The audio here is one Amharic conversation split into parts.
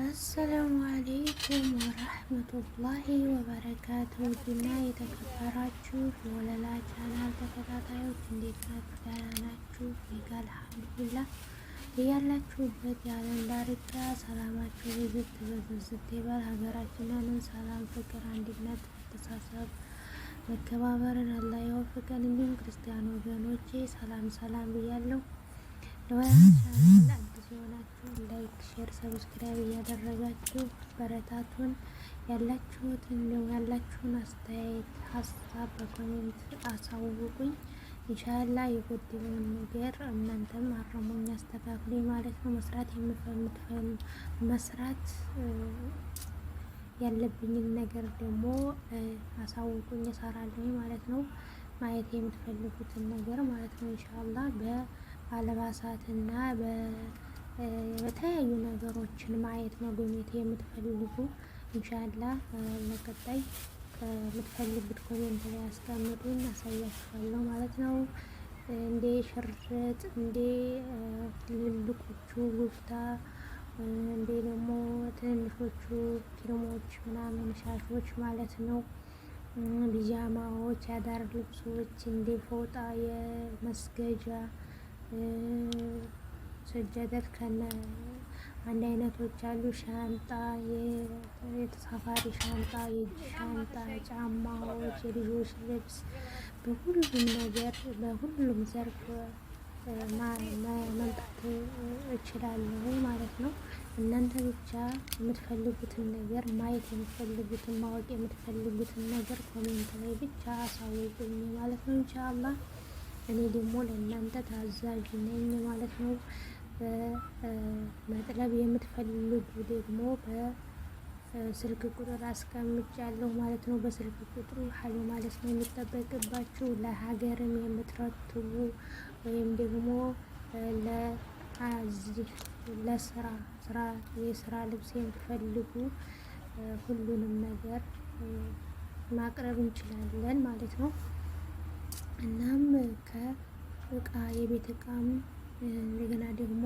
አሰላሙ አለይኩም ወረህመቱላሂ ወበረካቱ። ውድና የተከበራችሁ የወለላ ቻናል ተከታታዮች እንዴት ናችሁ? ደህና ናችሁ? እኔ ጋ አልሐምዱሊላህ። እያላችሁበት የዓለም ዳርቻ ሰላማችሁ ብዝት በዝት ይበል። ሀገራችንን ሰላም፣ ፍቅር፣ አንድነት፣ መተሳሰብ፣ መከባበርን አላህ ይወፍቀን። እንዲሁም ክርስቲያን ወገኖቼ ሰላም ሰላም ብያለሁ። ለወለላ ቻናል አዲስ የሆናችሁ ላይክ፣ ሼር፣ ሰብስክራይብ እያደረጋችሁ በረታቱን። ያላችሁን አስተያየት ሀሳብ በኮሜንት አሳውቁኝ። ኢንሻአላ የጎደለውን ነገር እናንተም አረሙኝ፣ አስተካክሉኝ ማለት ነው። መስራት ያለብኝን ነገር ደግሞ አሳውቁኝ፣ እሰራለሁ ማለት ነው። ማየት የምትፈልጉትን ነገር ማለት ነው። ኢንሻአላ በአልባሳትና በተለያዩ ነገሮችን ማየት መጎብኘት የምትፈልጉ ኢንሻአላ ለቀጣይ የምትፈልጉት ኮሜንት ላይ አስቀምጡኝ፣ አሳያችኋለሁ ማለት ነው። እንዴ ሽርጥ፣ እንዴ ትልልቆቹ ጉፍታ፣ እንዴ ደግሞ ትንንሾቹ ኪርሞች ምናምን ሻሾች ማለት ነው። ቢጃማዎች፣ የአዳር ልብሶች፣ እንዴ ፎጣ፣ የመስገጃ ሰጃደት ከነ አንድ አይነቶች አሉ። ሻንጣ፣ የተሳፋሪ ሻንጣ፣ የእጅ ሻንጣ፣ ጫማዎች፣ የልጆች ልብስ በሁሉም ነገር በሁሉም ዘርፍ መምጣት እችላለሁ ማለት ነው። እናንተ ብቻ የምትፈልጉትን ነገር ማየት የምትፈልጉትን ማወቅ የምትፈልጉትን ነገር ኮሜንት ላይ ብቻ አሳውቁኝ ማለት ነው። ኢንሻአላህ እኔ ደግሞ ለእናንተ ታዛዥ ነኝ ማለት ነው። መጥለብ የምትፈልጉ ደግሞ በስልክ ቁጥር አስቀምጫለሁ ማለት ነው። በስልክ ቁጥሩ ሀሎ ማለት ነው የሚጠበቅባችሁ። ለሀገርም የምትረትቡ ወይም ደግሞ የስራ ልብስ የምትፈልጉ ሁሉንም ነገር ማቅረብ እንችላለን ማለት ነው። እናም ከእቃ የቤት እቃም እንደገና ደግሞ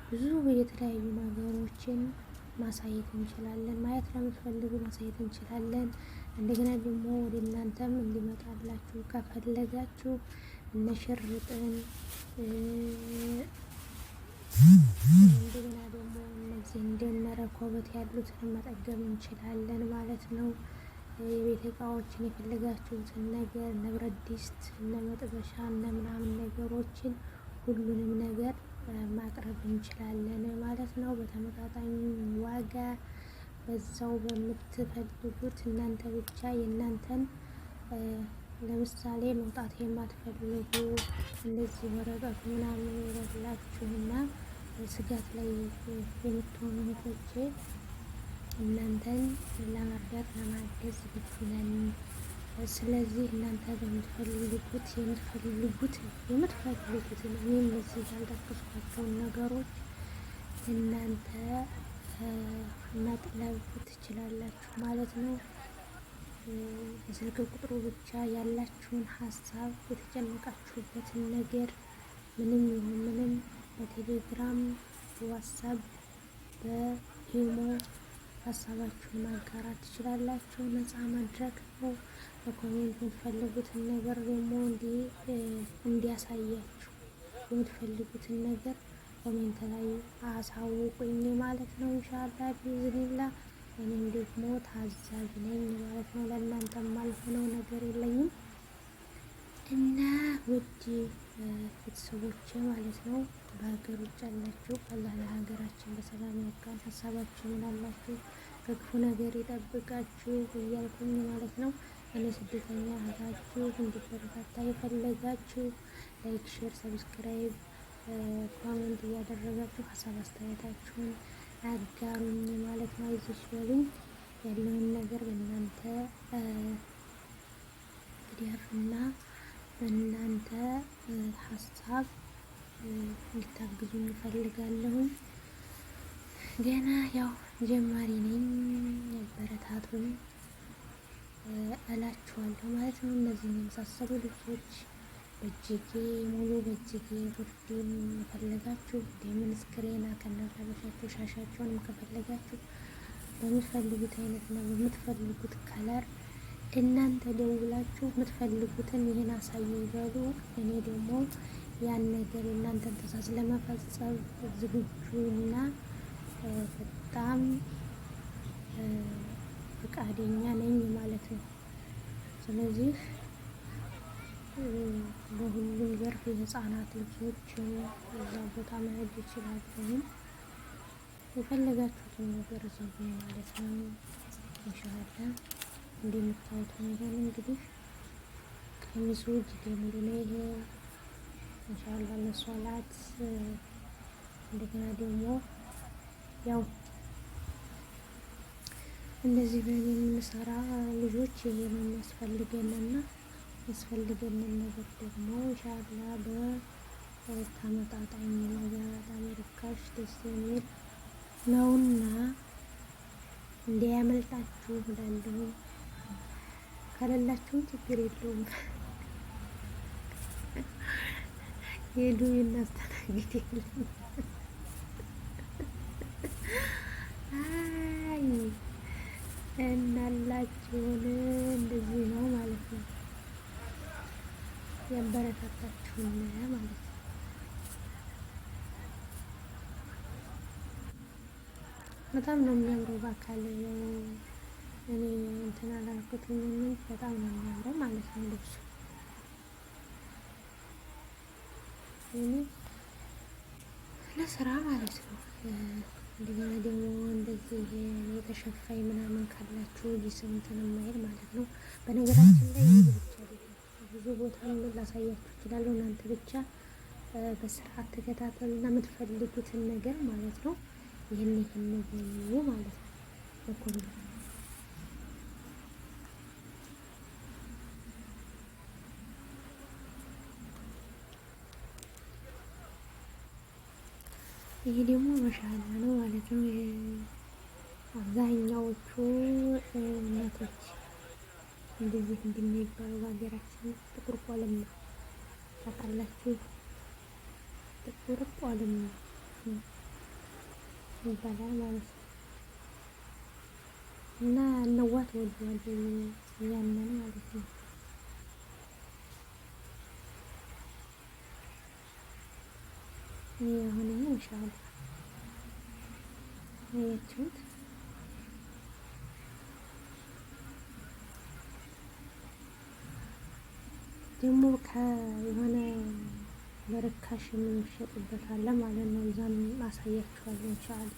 ብዙ የተለያዩ ነገሮችን ማሳየት እንችላለን። ማየት ለምትፈልጉ ማሳየት እንችላለን። እንደገና ደግሞ ወደ እናንተም እንዲመጣላችሁ ከፈለጋችሁ እነ ሽርጥን እንደገና ደግሞ እነዚህ እንደነ ረኮበት ያሉትን መጠገብ እንችላለን ማለት ነው። የቤት እቃዎችን የፈለጋችሁትን ነገር እነ ብረት ድስት፣ እነ መጥበሻ፣ እነ ምናምን ነገሮችን ሁሉንም ነገር ማቅረብ እንችላለን ማለት ነው። በተመጣጣኝ ዋጋ በዛው በምትፈልጉት እናንተ ብቻ የእናንተን ለምሳሌ መውጣት የማትፈልጉ እንደዚህ ወረቀቱ ምናምን የሌላችሁና ስጋት ላይ የምትሆኑ እህቶቼ እናንተን ለመርዳት ለማገዝ ዝግጁ ነን። ስለዚህ እናንተ የምትፈልጉትን እኔም እዚህ ያልጠቀስኳቸውን ነገሮች እናንተ መጥለብ ትችላላችሁ ማለት ነው። በስልክ ቁጥሩ ብቻ ያላችሁን ሀሳብ የተጨነቃችሁበትን ነገር ምንም ይሁን ምንም በቴሌግራም፣ በዋትሳፕ፣ በኢሞ ሀሳባችሁን ማጋራት ትችላላችሁ። ነፃ መድረክ ነው። በኮሜንት የምትፈልጉትን ነገር ደግሞ እንዲያሳያችሁ የምትፈልጉትን ነገር ኮሜንት ላይ አሳውቁኝ ማለት ነው። ኢንሻአላህ ቢዝኒላ እኔም ደግሞ ታዛዥ ነኝ ማለት ነው። ለእናንተ ማልሆነው ነገር የለኝም እና ውድ ቤተሰቦቼ ማለት ነው በሀገር ውጭ ያላችሁ አላህ ለሀገራችን በሰላም ያብቃን። ሀሳባችሁን አላችሁ ከክፉ ነገር ይጠብቃችሁ እያልኩኝ ማለት ነው። እኔ ስደተኛ እህታችሁ እንዲበረታታ የፈለጋችሁ ላይክ፣ ሼር፣ ሰብስክራይብ፣ ኮሜንት እያደረጋችሁ ሀሳብ አስተያየታችሁን አጋሩኝ ማለት ነው። አይዞሽ በሉኝ። ያለውን ነገር በእናንተ ድጋፍና በእናንተ ሀሳብ እንድታግዙኝ እፈልጋለሁኝ። ገና ያው ጀማሪ ነኝ፣ ያበረታቱኝ እላችኋለሁ ማለት ነው። እነዚህን የመሳሰሉ ልብሶች በእጅጌ ሙሉ በእጅጌ ጉርድም ከፈለጋችሁ ዴሞን ስክሪን ከነለበሻችሁ ሻሻቸውንም ከፈለጋችሁ በምትፈልጉት አይነትና በምትፈልጉት ከለር እናንተ ደውላችሁ የምትፈልጉትን ይህን አሳዩ ይበሉ። እኔ ደግሞ ያን ነገር የእናንተን ትዕዛዝ ለመፈጸም ዝግጁና በጣም ፈቃደኛ ነኝ ማለት ነው። ስለዚህ በሁሉም ዘርፍ የህፃናት ልብሶችን እዛ ቦታ መሄድ ይችላሉ። የፈለጋችሁትን ነገር ዘጉ ማለት ነው። ኢንሻአላ እንደምታዩት ነው። እንግዲህ ቀሚሱ እጅጌ ሙሉ ነው። ይሄ ኢንሻአላ ለሶላት እንደገና ደግሞ ያው እንደዚህ በእኔ የምንሰራ ልጆች ይሄ ነው የሚያስፈልገንና ያስፈልገንን ነገር ደግሞ ኢንሻአላ በተመጣጣኝ ነገር በጣም ርካሽ ደስ የሚል ነውና እንዲያመልጣችሁ እላለሁ። ከሌላችሁም ችግር የለውም። ሄዱ እናስተናግድ የለም። አይ እናላችሁን እንደዚህ ነው ማለት ነው። ያበረታታችሁን ማለት ነው። በጣም ነው የሚያምረው። በአካል እኔ እንትን አላልኩትም እንጂ በጣም ነው የሚያምረው ማለት ነው ልብሱ። እኔ ለስራ ማለት ነው። እንደገና ደግሞ እንደዚህ የተሸፋይ ምናምን ካላችሁ ጂስም እንትን የማይል ማለት ነው። በነገራችን ላይ ይህ ብቻ አይደለም፣ ብዙ ቦታ ላሳያችሁ እችላለሁ። እናንተ ብቻ በስርዓት ተከታተሉና የምትፈልጉትን ነገር ማለት ነው ይህን በሉ ማለት ነው። በኮሜንት ይሄ ደግሞ መሻላ ነው ማለት ነው። አብዛኛዎቹ እናቶች እንደዚህ እንደሚባለው በሀገራችን ጥቁር ቆለም ነው ታውቃላችሁ። ጥቁር ቆለም ነው ይባላል ማለት ነው። እና እነዋት ወልዋል ያንን ማለት ነው። ይሄ አሁን ኢንሻአላ አያችሁት። ደግሞ ከሆነ በርካሽ የሚሸጥበት አለ ማለት ነው። እዛም አሳያችኋለሁ ኢንሻአላ።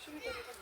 ላይክ